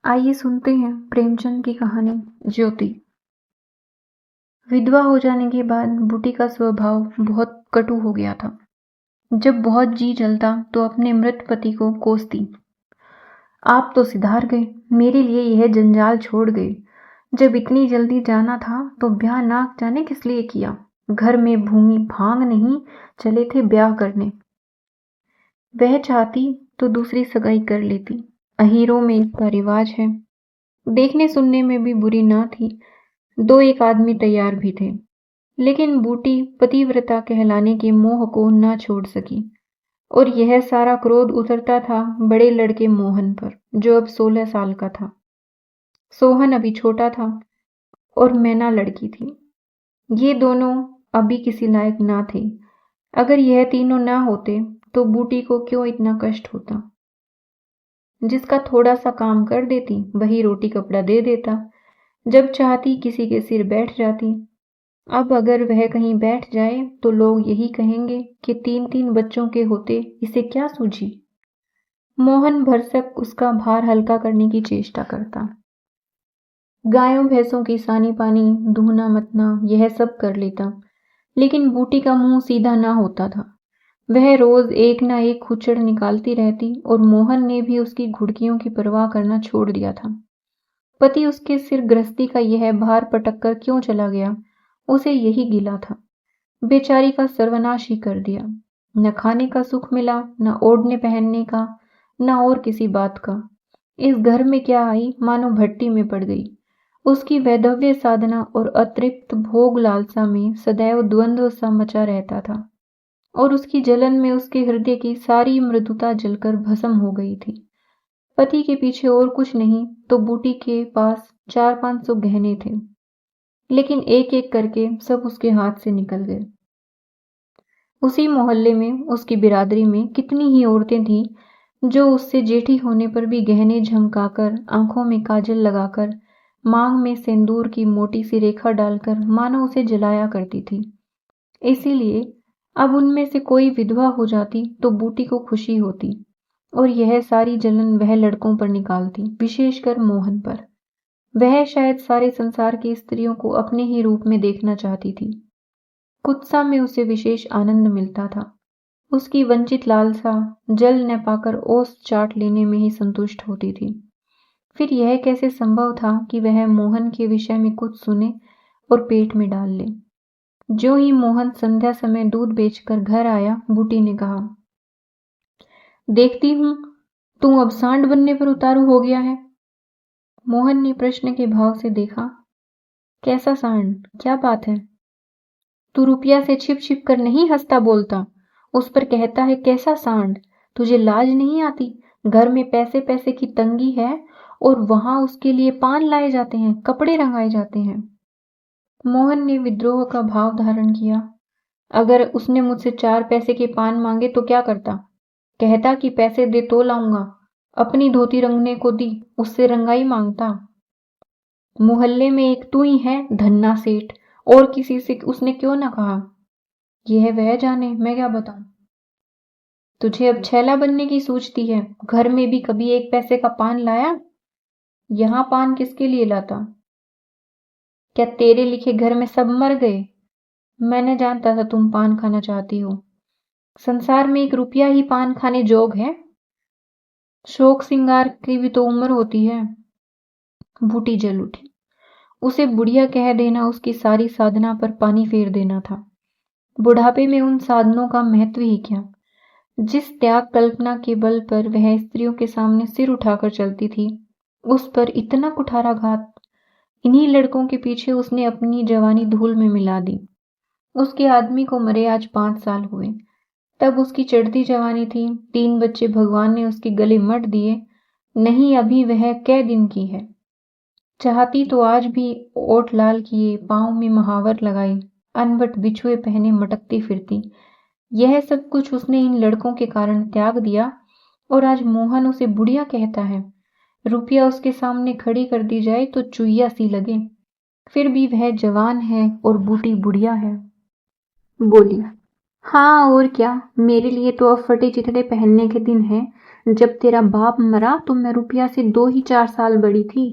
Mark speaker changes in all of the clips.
Speaker 1: आइए सुनते हैं प्रेमचंद की कहानी ज्योति। विधवा हो जाने के बाद बूटी का स्वभाव बहुत कटु हो गया था। जब बहुत जी जलता तो अपने मृत पति को कोसती। आप तो सिधार गए, मेरे लिए यह जंजाल छोड़ गए। जब इतनी जल्दी जाना था तो ब्याह ना जाने किस लिए किया। घर में भूमि भांग नहीं चले थे ब्याह करने। वह चाहती तो दूसरी सगाई कर लेती। अहीरों में इसका रिवाज है। देखने सुनने में भी बुरी ना थी। दो एक आदमी तैयार भी थे, लेकिन बूटी पतिव्रता कहलाने के मोह को ना छोड़ सकी। और यह सारा क्रोध उतरता था बड़े लड़के मोहन पर, जो अब 16 साल का था। सोहन अभी छोटा था और मैना लड़की थी। ये दोनों अभी किसी लायक ना थे। अगर यह तीनों ना होते तो बूटी को क्यों इतना कष्ट होता। जिसका थोड़ा सा काम कर देती वही रोटी कपड़ा दे देता। जब चाहती किसी के सिर बैठ जाती। अब अगर वह कहीं बैठ जाए तो लोग यही कहेंगे कि 3-3 बच्चों के होते इसे क्या सूझी। मोहन भरसक उसका भार हल्का करने की चेष्टा करता। गायों भैंसों की सानी पानी दूहना मतना यह सब कर लेता, लेकिन बूटी का मुंह सीधा ना होता था। वह रोज एक ना एक खुचड़ निकालती रहती और मोहन ने भी उसकी घुड़कियों की परवाह करना छोड़ दिया था। पति उसके सिर गृहस्थी का यह भार पटक कर क्यों चला गया, उसे यही गिला था। बेचारी का सर्वनाश ही कर दिया। न खाने का सुख मिला, न ओढ़ने पहनने का, न और किसी बात का। इस घर में क्या आई मानो भट्टी में पड़ गई। उसकी वैधव्य साधना और अतृप्त भोग लालसा में सदैव द्वंद्व सा मचा रहता था, और उसकी जलन में उसके हृदय की सारी मृदुता जलकर भस्म हो गई थी। पति के पीछे और कुछ नहीं तो बूटी के पास 400-500 गहने थे, लेकिन एक एक करके सब उसके हाथ से निकल गए। उसी मोहल्ले में, उसकी बिरादरी में कितनी ही औरतें थीं जो उससे जेठी होने पर भी गहने झमकाकर, आंखों में काजल लगाकर, मांग में सिंदूर की मोटी सी रेखा डालकर मानो उसे जलाया करती थी। इसीलिए अब उनमें से कोई विधवा हो जाती तो बूटी को खुशी होती, और यह सारी जलन वह लड़कों पर निकालती, विशेषकर मोहन पर। वह शायद सारे संसार की स्त्रियों को अपने ही रूप में देखना चाहती थी। कुत्सा में उसे विशेष आनंद मिलता था। उसकी वंचित लालसा जल न पाकर ओस चाट लेने में ही संतुष्ट होती थी। फिर यह कैसे संभव था कि वह मोहन के विषय में कुछ सुने और पेट में डाल ले। जो ही मोहन संध्या समय दूध बेचकर घर आया, बूटी ने कहा, देखती हूं तू अब सांड बनने पर उतारू हो गया है। मोहन ने प्रश्न के भाव से देखा। कैसा सांड, क्या बात है? तू रुपया से छिप छिप कर नहीं हंसता बोलता, उस पर कहता है कैसा सांड। तुझे लाज नहीं आती? घर में पैसे पैसे की तंगी है और वहां उसके लिए पान लाए जाते हैं, कपड़े रंगाए जाते हैं। मोहन ने विद्रोह का भाव धारण किया। अगर उसने मुझसे 4 पैसे के पान मांगे तो क्या करता? कहता कि पैसे दे तो लाऊंगा। अपनी धोती रंगने को दी, उससे रंगाई मांगता। मोहल्ले में एक तू ही है धन्ना सेठ, और किसी से उसने क्यों ना कहा। यह वह जाने, मैं क्या बताऊं। तुझे अब छैला बनने की सूझती है। घर में भी कभी 1 पैसे का पान लाया? यहां पान किसके लिए लाता? क्या तेरे लिखे घर में सब मर गए? मैंने जानता था तुम पान खाना चाहती हो। संसार में 1 रुपया ही पान खाने जोग है। शोक सिंगार की भी तो उम्र होती है। बूटी जल उठी। उसे बुढ़िया कह देना उसकी सारी साधना पर पानी फेर देना था। बुढ़ापे में उन साधनों का महत्व ही क्या। जिस त्याग कल्पना के बल पर वह स्त्रियों के सामने सिर उठाकर चलती थी, उस पर इतना कुठाराघात। इन्हीं लड़कों के पीछे उसने अपनी जवानी धूल में मिला दी। उसके आदमी को मरे आज 5 साल हुए। तब उसकी चढ़ती जवानी थी। 3 बच्चे भगवान ने उसके गले मट दिए। नहीं, अभी वह कै दिन की है। चाहती तो आज भी ओठ लाल किए, पांव में महावर लगाई, अनबट बिछुए पहने मटकती फिरती। यह सब कुछ उसने इन लड़कों के कारण त्याग दिया, और आज मोहन उसे बुढ़िया कहता है। रुपया उसके सामने खड़ी कर दी जाए तो चुईया सी लगे। फिर भी वह जवान है और बूटी बुढ़िया है। बोली, हाँ और क्या, मेरे लिए तो अब फटे चिथड़े पहनने के दिन है। जब तेरा बाप मरा तो मैं रुपया से 2 ही 4 साल बड़ी थी।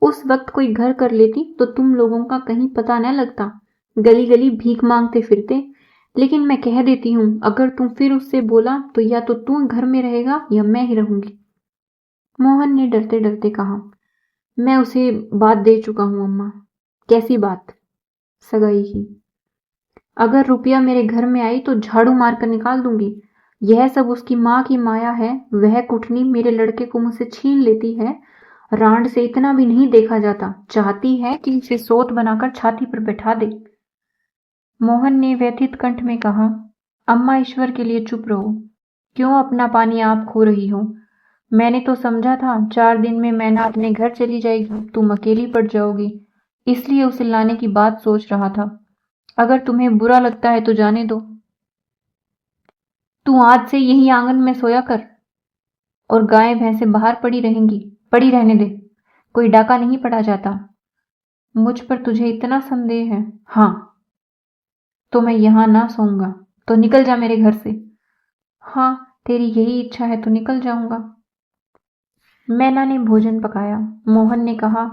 Speaker 1: उस वक्त कोई घर कर लेती तो तुम लोगों का कहीं पता न लगता, गली गली भीख मांगते फिरते। लेकिन मैं कह देती हूँ, अगर तुम फिर उससे बोला तो या तो तू घर में रहेगा या मैं ही रहूंगी। मोहन ने डरते डरते कहा, मैं उसे बात दे चुका हूँ अम्मा। कैसी बात? सगाई की। अगर रुपया मेरे घर में आई तो झाड़ू मारकर निकाल दूंगी। यह सब उसकी माँ की माया है। वह कुटनी मेरे लड़के को मुझसे छीन लेती है। रांड से इतना भी नहीं देखा जाता। चाहती है कि उसे सोत बनाकर छाती पर बैठा दे। मोहन ने व्यथित कंठ में कहा, अम्मा ईश्वर के लिए चुप रहो। क्यों अपना पानी आप खो रही हो? मैंने तो समझा था 4 दिन में मैना अपने घर चली जाएगी, तुम अकेली पड़ जाओगी, इसलिए उसे लाने की बात सोच रहा था। अगर तुम्हें बुरा लगता है तो जाने दो। तू आज से यही आंगन में सोया कर और गायें भैंसें बाहर पड़ी रहेंगी। पड़ी रहने दे, कोई डाका नहीं पड़ा जाता। मुझ पर तुझे इतना संदेह है? हाँ। तो मैं यहां ना सोऊंगा। तो निकल जा मेरे घर से। हाँ, तेरी यही इच्छा है तो निकल जाऊंगा। मैना ने भोजन पकाया। मोहन ने कहा,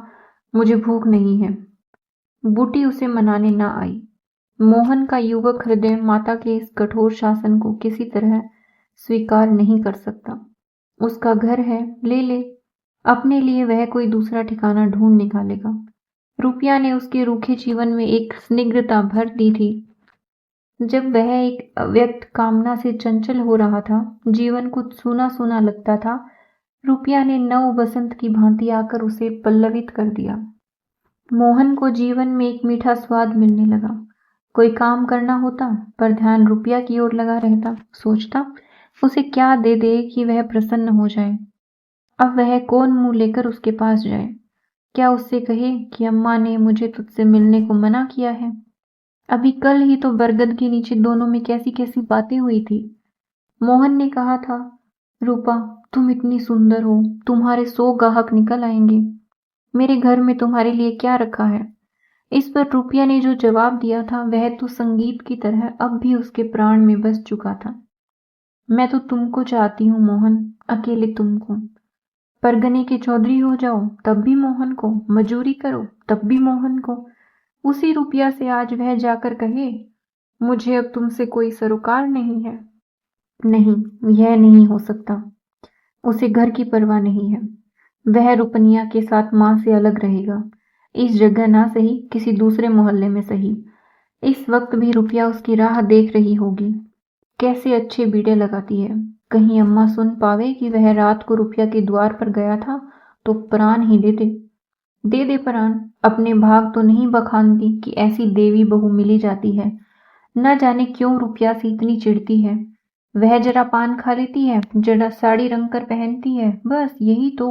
Speaker 1: मुझे भूख नहीं है। बूटी उसे मनाने न आई। मोहन का युवक हृदय माता के इस कठोर शासन को किसी तरह स्वीकार नहीं कर सकता। उसका घर है, ले ले। अपने लिए वह कोई दूसरा ठिकाना ढूंढ निकालेगा। रुपया ने उसके रूखे जीवन में एक स्निग्धता भर दी थी। जब वह एक अव्यक्त कामना से चंचल हो रहा था, जीवन कुछ सूना सूना लगता था, रुपया ने नव बसंत की भांति आकर उसे पल्लवित कर दिया। मोहन को जीवन में एक मीठा स्वाद मिलने लगा। कोई काम करना होता पर ध्यान रुपया की ओर लगा रहता। सोचता, उसे क्या दे दे कि वह प्रसन्न हो जाए। अब वह कौन मुंह लेकर उसके पास जाए? क्या उससे कहे कि अम्मा ने मुझे तुझसे मिलने को मना किया है? अभी कल ही तो बरगद के नीचे दोनों में कैसी कैसी बातें हुई थी। मोहन ने कहा था, रूपा तुम इतनी सुंदर हो, तुम्हारे 100 ग्राहक निकल आएंगे। मेरे घर में तुम्हारे लिए क्या रखा है? इस पर रुपया ने जो जवाब दिया था वह तो संगीत की तरह अब भी उसके प्राण में बस चुका था। मैं तो तुमको चाहती हूँ मोहन, अकेले तुमको। परगने के चौधरी हो जाओ तब भी मोहन को, मजूरी करो तब भी मोहन को। उसी रुपया से आज वह जाकर कहे, मुझे अब तुमसे कोई सरोकार नहीं है। नहीं, यह नहीं हो सकता। उसे घर की परवाह नहीं है। वह रुपनिया के साथ माँ से अलग रहेगा। इस जगह ना सही, किसी दूसरे मोहल्ले में सही। इस वक्त भी रुपया उसकी राह देख रही होगी। कैसे अच्छे बीड़े लगाती है। कहीं अम्मा सुन पावे कि वह रात को रुपया के द्वार पर गया था तो प्राण ही दे दे। दे दे प्राण। अपने भाग तो नहीं बखानती कि ऐसी देवी बहू मिली जाती है। न जाने क्यों रुपया से इतनी चिढ़ती है। वह जरा पान खा लेती है, जरा साड़ी रंग कर पहनती है, बस यही तो।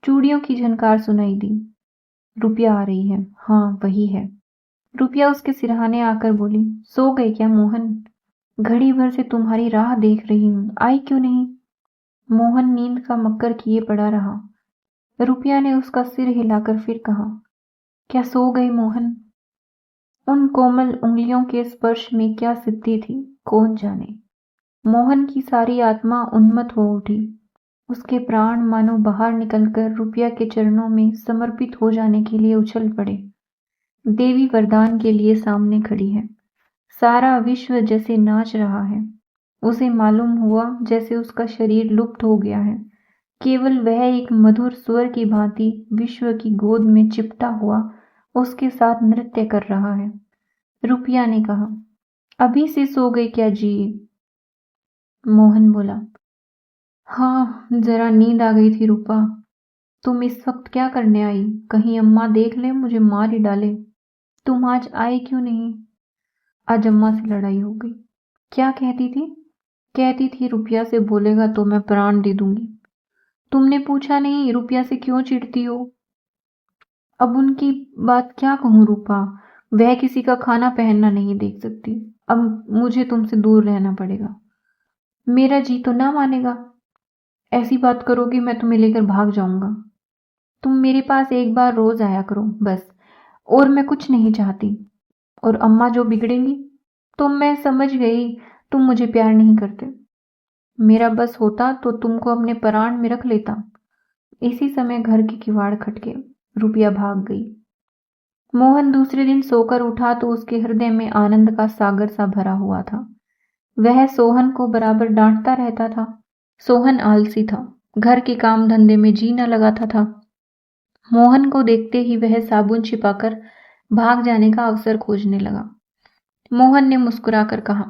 Speaker 1: चूड़ियों की झनकार सुनाई दी। रुपया आ रही है। हाँ, वही है। रुपया उसके सिरहाने आकर बोली, सो गए क्या मोहन? घड़ी भर से तुम्हारी राह देख रही हूँ, आई क्यों नहीं? मोहन नींद का मक्कर किए पड़ा रहा। रुपया ने उसका सिर हिलाकर फिर कहा, क्या सो गए मोहन? उन कोमल उंगलियों के स्पर्श में क्या सिद्धि थी, कौन जाने। मोहन की सारी आत्मा उन्मत्त हो उठी। उसके प्राण मानो बाहर निकलकर रुपया के चरणों में समर्पित हो जाने के लिए उछल पड़े। देवी वरदान के लिए सामने खड़ी है। सारा विश्व जैसे नाच रहा है। उसे मालूम हुआ जैसे उसका शरीर लुप्त हो गया है। केवल वह एक मधुर स्वर की भांति विश्व की गोद में चिपटा हुआ उसके साथ नृत्य कर रहा है। रुपया ने कहा, अभी से सो गई क्या जी? मोहन बोला, हाँ, जरा नींद आ गई थी रूपा। तुम इस वक्त क्या करने आई? कहीं अम्मा देख ले, मुझे मार ही डाले। तुम आज आए क्यों नहीं? आज अम्मा से लड़ाई हो गई। क्या कहती थी? कहती थी रुपया से बोलेगा तो मैं प्राण दे दूंगी। तुमने पूछा नहीं रुपया से क्यों चिढ़ती हो? अब उनकी बात क्या कहूँ रूपा, वह किसी का खाना पहनना नहीं देख सकती। अब मुझे तुमसे दूर रहना पड़ेगा। मेरा जी तो ना मानेगा। ऐसी बात करोगी मैं तुम्हें लेकर भाग जाऊंगा। तुम मेरे पास एक बार रोज आया करो बस, और मैं कुछ नहीं चाहती। और अम्मा जो बिगड़ेंगी तो मैं समझ गई तुम मुझे प्यार नहीं करते। मेरा बस होता तो तुमको अपने प्राण में रख लेता। इसी समय घर के किवाड़ खटके। रुपया भाग गई। मोहन दूसरे दिन सोकर उठा तो उसके हृदय में आनंद का सागर सा भरा हुआ था। वह सोहन को बराबर डांटता रहता था। सोहन आलसी था, घर के काम धंधे में जी न लगाता था। मोहन को देखते ही वह साबुन छिपाकर भाग जाने का अवसर खोजने लगा। मोहन ने मुस्कुराकर कहा,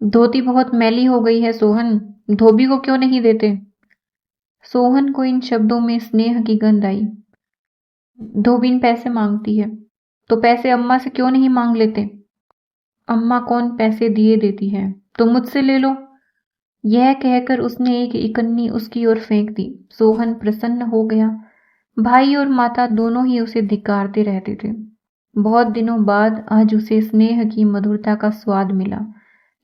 Speaker 1: धोती बहुत मैली हो गई है सोहन, धोबी को क्यों नहीं देते? सोहन को इन शब्दों में स्नेह की गंध आई। धोबिन पैसे मांगती है, तो पैसे अम्मा से क्यों नहीं मांग लेते? अम्मा कौन पैसे दिए देती है, तो मुझसे ले लो। यह कहकर उसने एक इकन्नी उसकी ओर फेंक दी। सोहन प्रसन्न हो गया। भाई और माता दोनों ही उसे धिक्कारते रहते थे। बहुत दिनों बाद आज उसे स्नेह की मधुरता का स्वाद मिला।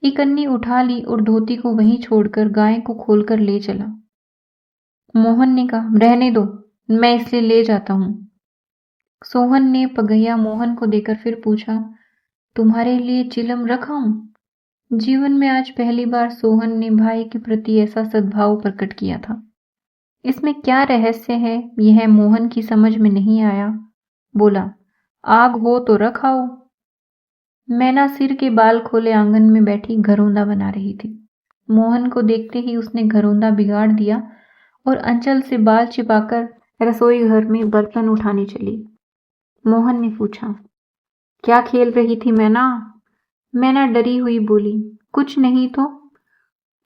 Speaker 1: इकन्नी उठा ली और धोती को वहीं छोड़कर गाय को खोलकर ले चला। मोहन ने कहा, रहने दो, मैं इसलिए ले जाता हूं। सोहन ने पगैया मोहन को देकर फिर पूछा, तुम्हारे लिए चिलम रखाऊं? जीवन में आज पहली बार सोहन ने भाई के प्रति ऐसा सद्भाव प्रकट किया था। इसमें क्या रहस्य है, यह मोहन की समझ में नहीं आया। बोला, आग हो तो रखाओ। मैना सिर के बाल खोले आंगन में बैठी घरौंदा बना रही थी। मोहन को देखते ही उसने घरौंदा बिगाड़ दिया और अंचल से बाल छिपाकर रसोई घर में बर्तन उठाने चली। मोहन ने पूछा, क्या खेल रही थी मैना? मैना डरी हुई बोली, कुछ नहीं तो।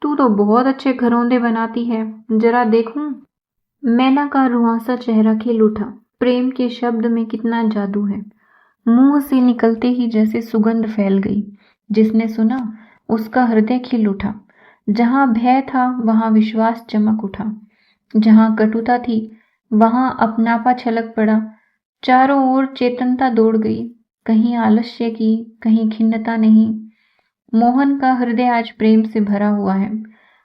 Speaker 1: तू तो बहुत अच्छे घरौंदे बनाती है, जरा देखूं। मैना का रुआंसा चेहरा खिल उठा। प्रेम के शब्द में कितना जादू है। मुंह से निकलते ही जैसे सुगंध फैल गई। जिसने सुना उसका हृदय खिल उठा। जहां भय था वहां विश्वास चमक उठा। जहां कटुता थी वहां अपनापा छलक पड़ा। चारों ओर चेतनता दौड़ गई, कहीं आलस्य की, कहीं खिन्नता नहीं। मोहन का हृदय आज प्रेम से भरा हुआ है।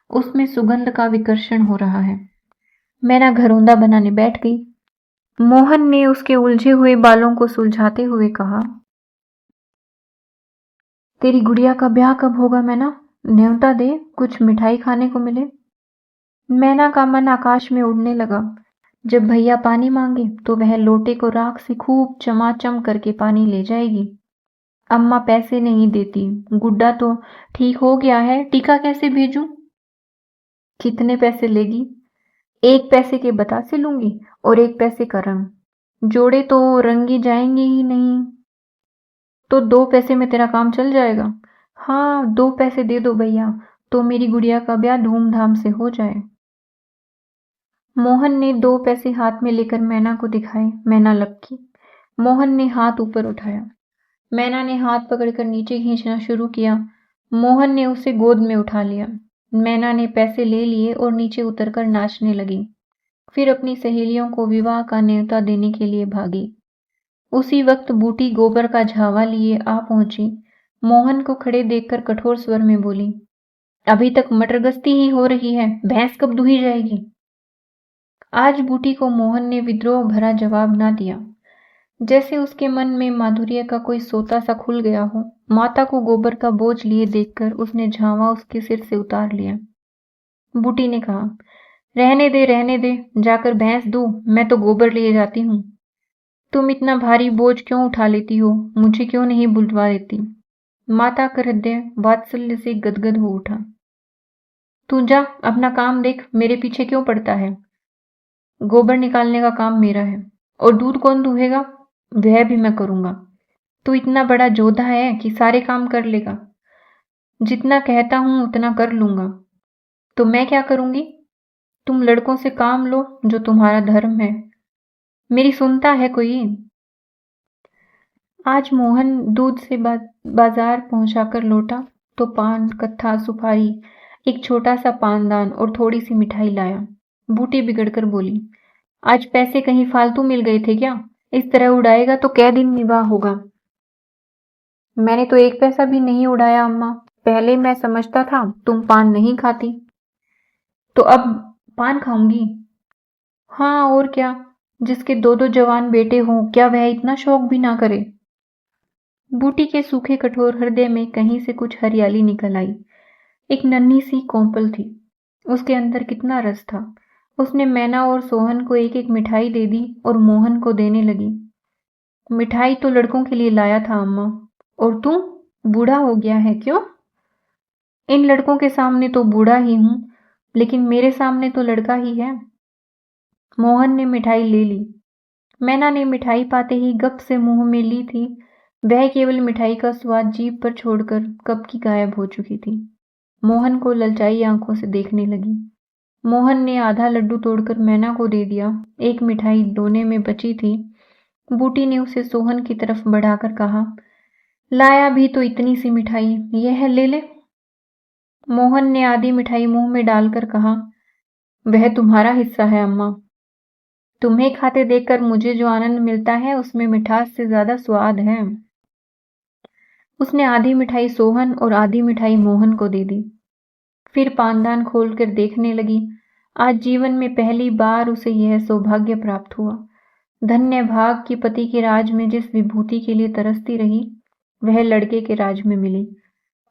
Speaker 1: उसमें सुगंध का विकर्षण हो रहा है। मैना घरौंदा बनाने बैठ गई। मोहन ने उसके उलझे हुए बालों को सुलझाते हुए कहा, तेरी गुड़िया का ब्याह कब होगा मैना? न्योता दे, कुछ मिठाई खाने को मिले। मैना का मन आकाश में उड़ने लगा। जब भैया पानी मांगे तो वह लोटे को राख से खूब चमाचम करके पानी ले जाएगी। अम्मा पैसे नहीं देती, गुड्डा तो ठीक हो गया है, टीका कैसे भेजूं? कितने पैसे लेगी? 1 पैसे के बतासे लूंगी और 1 पैसे का रंग। जोड़े तो रंगी जाएंगे ही नहीं। तो 2 पैसे में तेरा काम चल जाएगा? हाँ, 2 पैसे दे दो भैया, तो मेरी गुड़िया का ब्याह धूमधाम से हो जाए। मोहन ने 2 पैसे हाथ में लेकर मैना को दिखाए। मैना लपकी। मोहन ने हाथ ऊपर उठाया। मैना ने हाथ पकड़कर नीचे खींचना शुरू किया। मोहन ने उसे गोद में उठा लिया। मैना ने पैसे ले लिए और नीचे उतरकर नाचने लगी। फिर अपनी सहेलियों को विवाह का न्योता देने के लिए भागी। उसी वक्त बूटी गोबर का झावा लिए आ पहुंची। मोहन को खड़े देखकर कठोर स्वर में बोली, अभी तक मटरगश्ती ही हो रही है, भैंस कब दूही जाएगी? आज बूटी को मोहन ने विद्रोह भरा जवाब ना दिया। जैसे उसके मन में माधुर्य का कोई सोता सा खुल गया हो। माता को गोबर का बोझ लिए देखकर उसने झावा उसके सिर से उतार लिया। बूटी ने कहा, रहने दे, जाकर भैंस दू, मैं तो गोबर लिए जाती हूँ। तुम इतना भारी बोझ क्यों उठा लेती हो? मुझे क्यों नहीं बुलवा देती? माता का हृदय वात्सल्य से गदगद हो उठा। तू जा, अपना काम देख, मेरे पीछे क्यों पड़ता है? गोबर निकालने का काम मेरा है। और दूध कौन दूहेगा? वह भी मैं करूंगा। तू इतना बड़ा जोधा है कि सारे काम कर लेगा। जितना कहता हूं उतना कर लूंगा। तो मैं क्या करूंगी? तुम लड़कों से काम लो, जो तुम्हारा धर्म है। मेरी सुनता है कोई? आज मोहन दूध से बाजार पहुंचाकर लौटा तो पान, कत्था, सुपारी, एक छोटा सा पानदान और थोड़ी सी मिठाई लाया। बूटी बिगड़कर बोली, आज पैसे कहीं फालतू मिल गए थे क्या? इस तरह उड़ाएगा तो कै दिन निवाह होगा? मैंने तो 1 पैसा भी नहीं उड़ाया अम्मा। पहले मैं समझता था तुम पान नहीं खाती, तो अब पान खाऊंगी। हाँ और क्या, जिसके 2-2 जवान बेटे हों, क्या वह इतना शौक भी ना करे? बूटी के सूखे कठोर हृदय में कहीं से कुछ हरियाली निकल आई। एक नन्ही सी कोंपल थी, उसके अंदर कितना रस था। उसने मैना और सोहन को एक एक मिठाई दे दी और मोहन को देने लगी। मिठाई तो लड़कों के लिए लाया था अम्मा। और तू बूढ़ा हो गया है क्यों? इन लड़कों के सामने तो बूढ़ा ही हूं, लेकिन मेरे सामने तो लड़का ही है। मोहन ने मिठाई ले ली। मैना ने मिठाई पाते ही गप से मुंह में ली थी। वह केवल मिठाई का स्वाद जीभ पर छोड़कर कब की गायब हो चुकी थी। मोहन को ललचाई आंखों से देखने लगी। मोहन ने आधा लड्डू तोड़कर मैना को दे दिया। एक मिठाई दोने में बची थी। बूटी ने उसे सोहन की तरफ बढ़ाकर कहा, लाया भी तो इतनी सी मिठाई, यह ले ले। मोहन ने आधी मिठाई मुंह में डालकर कहा, वह तुम्हारा हिस्सा है अम्मा। तुम्हें खाते देखकर मुझे जो आनंद मिलता है उसमें मिठास से ज्यादा स्वाद है। उसने आधी मिठाई सोहन और आधी मिठाई मोहन को दे दी। फिर पानदान खोलकर देखने लगी। आज जीवन में पहली बार उसे यह सौभाग्य प्राप्त हुआ। धन्य भाग की पति के राज में जिस विभूति के लिए तरसती रही, वह लड़के के राज में मिली।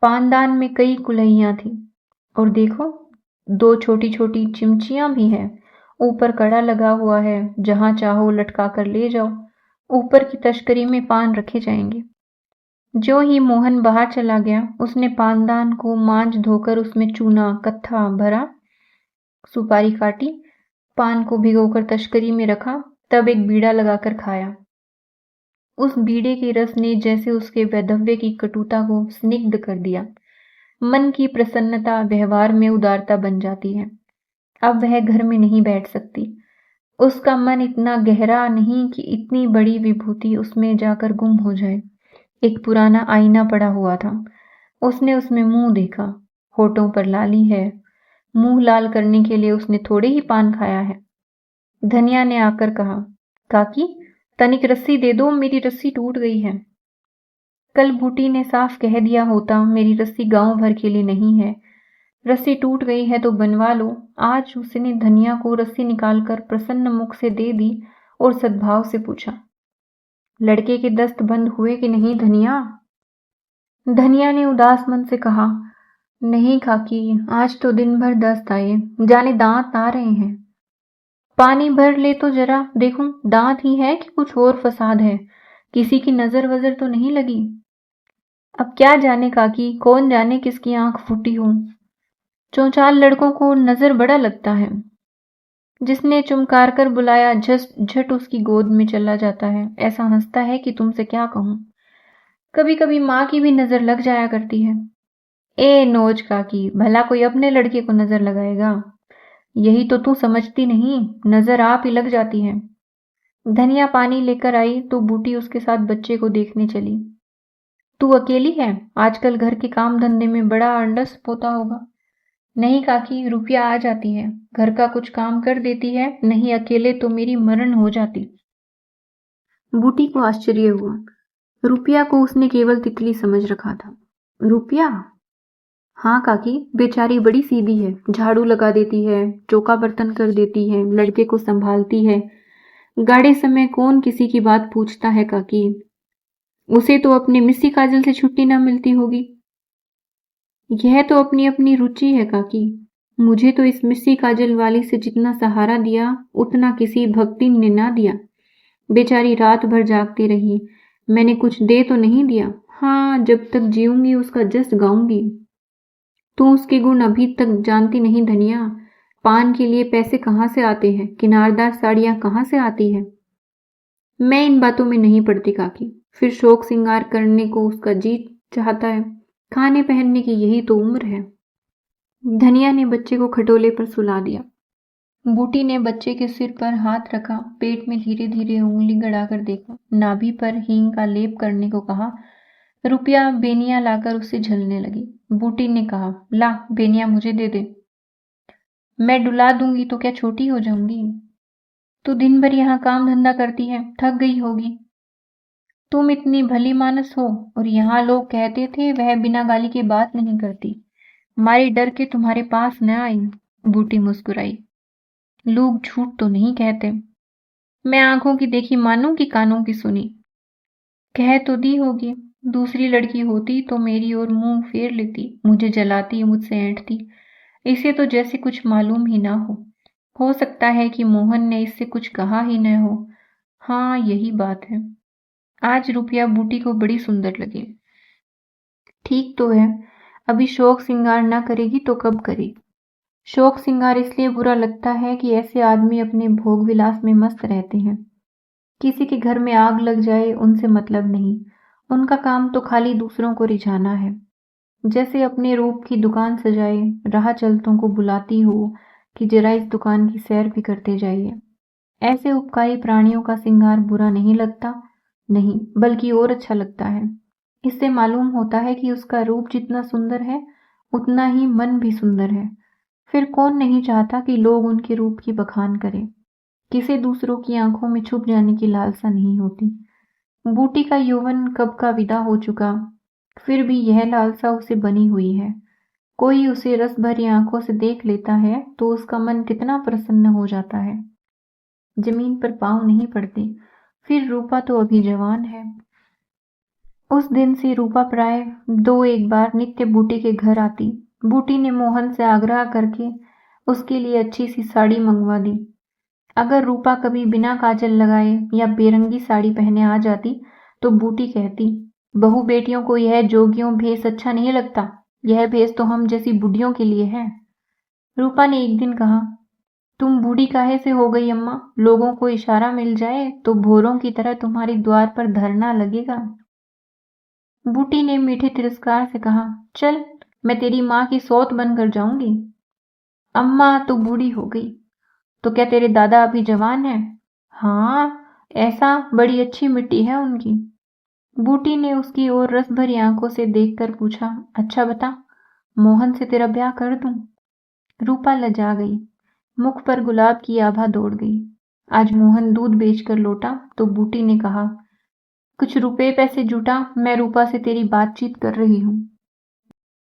Speaker 1: पानदान में कई कुल्हड़ियां थी और देखो, 2 छोटी छोटी चिमचियां भी हैं। ऊपर कड़ा लगा हुआ है, जहां चाहो लटका कर ले जाओ। ऊपर की तश्करी में पान रखे जाएंगे। जो ही मोहन बाहर चला गया, उसने पानदान को मांज धोकर उसमें चूना कत्था भरा, सुपारी काटी, पान को भिगोकर तश्करी में रखा, तब एक बीड़ा लगाकर खाया। उस बीड़े के रस ने जैसे उसके वैधव्य की कटुता को स्निग्ध कर दिया। मन की प्रसन्नता व्यवहार में उदारता बन जाती है। अब वह घर में नहीं बैठ सकती। उसका मन इतना गहरा नहीं कि इतनी बड़ी विभूति उसमें जाकर गुम हो जाए। एक पुराना आईना पड़ा हुआ था। उसने उसमें मुंह देखा। होठों पर लाली है। मुंह लाल करने के लिए उसने थोड़े ही पान खाया है। धनिया ने आकर कहा, काकी तनिक रस्सी दे दो, मेरी रस्सी टूट गई है। कल बूटी ने साफ कह दिया होता, मेरी रस्सी गांव भर के लिए नहीं है। रस्सी टूट गई है तो बनवा लो। आज उसने धनिया को रस्सी निकालकर प्रसन्न मुख से दे दी और सद्भाव से पूछा, लड़के के दस्त बंद हुए कि नहीं धनिया? धनिया ने उदास मन से कहा, नहीं काकी, आज तो दिन भर दस्त आए, जाने दांत आ रहे हैं। पानी भर ले तो जरा देखूं, दांत ही है कि कुछ और फसाद है? किसी की नजर वजर तो नहीं लगी? अब क्या जाने काकी, कौन जाने किसकी आंख फूटी हो। चौचाल लड़कों को नजर बड़ा लगता है। जिसने चुमकार कर बुलाया झट उसकी गोद में चला जाता है। ऐसा हंसता है कि तुमसे क्या कहूं। कभी कभी माँ की भी नजर लग जाया करती है। ए नोज काकी, भला कोई अपने लड़के को नजर लगाएगा? यही तो तू समझती नहीं, नजर आप ही लग जाती है। धनिया पानी लेकर आई तो बूटी उसके साथ बच्चे को देखने चली। तू अकेली है? आजकल घर के काम धंधे में बड़ा अंडस पोता होगा। नहीं काकी, रुपया आ जाती है, घर का कुछ काम कर देती है, नहीं अकेले तो मेरी मरण हो जाती। बूटी को आश्चर्य हुआ। रुपया को उसने केवल तितली समझ रखा था। रुपया? हाँ काकी, बेचारी बड़ी सीधी है। झाड़ू लगा देती है, चौका बर्तन कर देती है, लड़के को संभालती है। गाड़े समय कौन किसी की बात पूछता है काकी? उसे तो अपने मिस्सी काजल से छुट्टी ना मिलती होगी। यह तो अपनी अपनी रुचि है काकी। मुझे तो इस मिस्सी काजल वाली से जितना सहारा दिया उतना किसी भक्ति ने ना दिया। बेचारी रात भर जागती रही। मैंने कुछ दे तो नहीं दिया। हाँ, जब तक जीऊंगी उसका जस गाऊंगी। तू उसके गुण अभी तक जानती नहीं धनिया। पान के लिए पैसे कहाँ से आते हैं, किनारदार साड़ियां कहाँ से आती है। मैं इन बातों में नहीं पड़ती काकी। फिर शौक श्रृंगार करने को उसका जी चाहता है। खाने पहनने की यही तो उम्र है। धनिया ने बच्चे को खटोले पर सुला दिया। बूटी ने बच्चे के सिर पर हाथ रखा, पेट में धीरे धीरे उंगली गड़ाकर देखा, नाभि पर हींग का लेप करने को कहा। रुपया बेनिया लाकर उसे झलने लगी। बूटी ने कहा, ला बेनिया मुझे दे दे। मैं डुला दूंगी तो क्या छोटी हो जाऊंगी? तू दिन भर यहाँ काम धंधा करती है, थक गई होगी। तुम इतनी भली मानस हो और यहाँ लोग कहते थे वह बिना गाली के बात नहीं करती। मारी डर के तुम्हारे पास न आई। बूटी मुस्कुराई। लोग झूठ तो नहीं कहते। मैं आंखों की देखी मानूं कि कानों की सुनी? कह तो दी होगी, दूसरी लड़की होती तो मेरी ओर मुंह फेर लेती, मुझे जलाती, मुझसे ऐंठती। इसे तो जैसे कुछ मालूम ही ना हो सकता है कि मोहन ने इससे कुछ कहा ही न हो। हाँ, यही बात है। आज रुपया बूटी को बड़ी सुंदर लगी। ठीक तो है, अभी शौक सिंगार ना करेगी तो कब करे। शौक सिंगार इसलिए बुरा लगता है कि ऐसे आदमी अपने भोग विलास में मस्त रहते हैं। किसी के घर में आग लग जाए उनसे मतलब नहीं, उनका काम तो खाली दूसरों को रिझाना है। जैसे अपने रूप की दुकान सजाए, राह चलतों को बुलाती हो कि जरा इस दुकान की सैर भी करते जाइए। ऐसे उपकारी प्राणियों का सिंगार बुरा नहीं लगता, नहीं बल्कि और अच्छा लगता है। इससे मालूम होता है कि उसका रूप जितना सुंदर है उतना ही मन भी सुंदर है। फिर कौन नहीं चाहता कि लोग उनके रूप की बखान करें। किसे दूसरों की आंखों में छुप जाने की लालसा नहीं होती। बूटी का यौवन कब का विदा हो चुका, फिर भी यह लालसा उसे बनी हुई है। कोई उसे रस भरी आंखों से देख लेता है तो उसका मन कितना प्रसन्न हो जाता है। जमीन पर पांव नहीं पड़ते। फिर रूपा तो अभी जवान है। उस दिन से रूपा प्राय 2-1 बार नित्य बूटी के घर आती। बूटी ने मोहन से आग्रह करके उसके लिए अच्छी सी साड़ी मंगवा दी। अगर रूपा कभी बिना काजल लगाए या बेरंगी साड़ी पहने आ जाती तो बूटी कहती, बहू बेटियों को यह जोगियों भेष अच्छा नहीं लगता, यह भेष तो हम जैसी बुढ़ियों के लिए है। रूपा ने एक दिन कहा, तुम बूढ़ी काहे से हो गई अम्मा, लोगों को इशारा मिल जाए तो भोरों की तरह तुम्हारे द्वार पर धरना लगेगा। बूटी ने मीठे तिरस्कार से कहा, चल मैं तेरी माँ की सौत बनकर जाऊंगी। अम्मा तो बूढ़ी हो गई, तो क्या तेरे दादा अभी जवान हैं? हाँ, ऐसा बड़ी अच्छी मिट्टी है उनकी। बूटी ने उसकी ओर रस भरी आंखों से देखकर पूछा, अच्छा बता, मोहन से तेरा ब्याह कर दूं? रूपा लजा गई, मुख पर गुलाब की आभा दौड़ गई। आज मोहन दूध बेचकर लौटा तो बूटी ने कहा, कुछ रुपए पैसे जुटा, मैं रूपा से तेरी बातचीत कर रही हूँ।